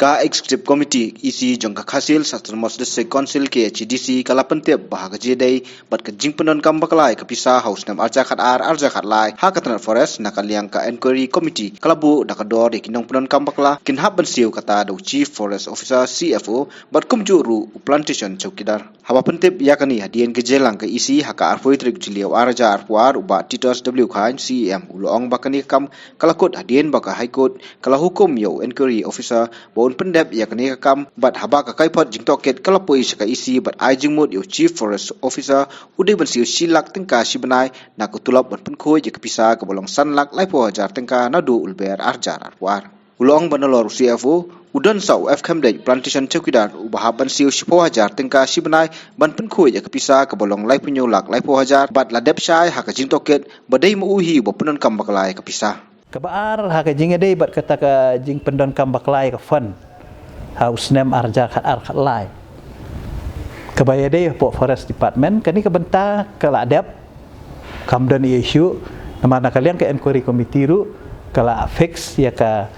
Ka Executive Committee isi jong ka khasil sastra mosdese council ke HDC kala pentep bahaga jedai bat ka jingpenon kam baklai ka pisa house nam arja khat lai ha katran forest nakaliang ka inquiry committee kalabu nakador ikinong penon kam bakla kin hab bansiu kata do chief forest officer CFO bat kumjuru plantation chokidar haba pentep yakani hadien ke jelang ka isi haka arfoi trik jiliau arja arpuar uba Titus W Khan CM ulong bakani kam kalakot hadien baka high court kala hukum yo inquiry officer bon pendep yakani kam bat haba ka kaipot jingtoket kalapoi saka isi bat ai jingmut yo chief forest officer udai bansiu silak tengka sibenai na kutulap ban penkhoi je kepisa ka bolong sanlak laipo hajar tengka nadu ulber arjar arpuar ulong banolor CFO udan sau FKM de plantation chokidar ubahab bansiu sipo hajar tengka sibenai ban penkhoi je kepisa ka bolong laipunyo lak laipo hajar bat ladep syai haka jingtoket badai muuhi bo penon kam baklai kepisa Kebaar haka jing ade bat kata ka jing pendon kam baklai ka fun house name arja khat lai kebaya de po forest department kani ka benta kala adap kam dan issue nama nakaliang ka inquiry committee ru kala fix ya ka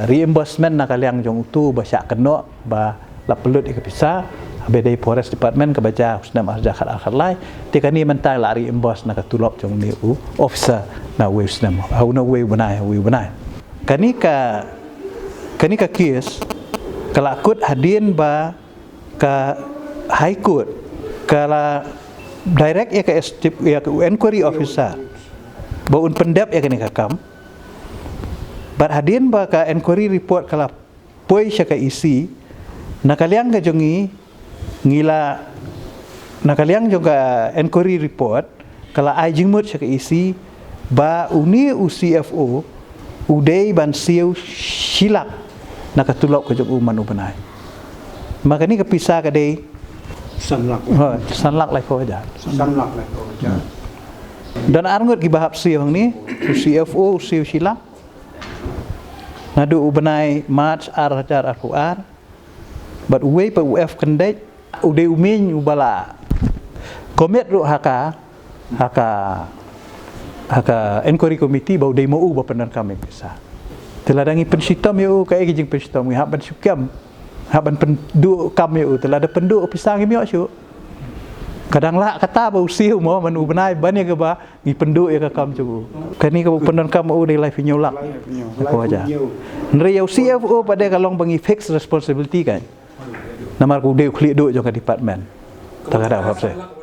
reimbursement nakaliang jong tu basya keno ba la pelut ka pisa abede forest department ka baca house name arja khat lai te kani mentai la reimburse nak tulop jong ni officer na waves nam how no way benai kani ka case kala kut hadin ba ka high court kala direct ya ka inquiry officer ba un pendep ya kani ka kam bat hadin ba ka inquiry report kala poi sya ka isi nakaliang ka jongi ngila nakaliang juga inquiry report kala ai jingmut sya ka isi ba uni CFO udai ban siu silap nakatulok ke jog uman ubenai maka ni kepisah ka dei sanlak lai ko aja dan arngut ki bahap siu ni CFO siu silap nadu ubenai march arjar arfuar bat uwe pa UF kendai udai umin ubala komit ru haka inquiry committee bau demo ba penan kami bisa teladangi pensitam yo kai gijing pensitam hab ban syukam hab ban pendu kam yo telada pendu pisang mi yo kadang la kata bau siu mo manu benai ban ya ke ba ngi pendu ya ka kam cu kani ka penan kam u dei life nyolak ko aja nri yo CFO pada kalong bangi fix responsibility kan namar ku dei klik do jo ka department tak ada apa-apa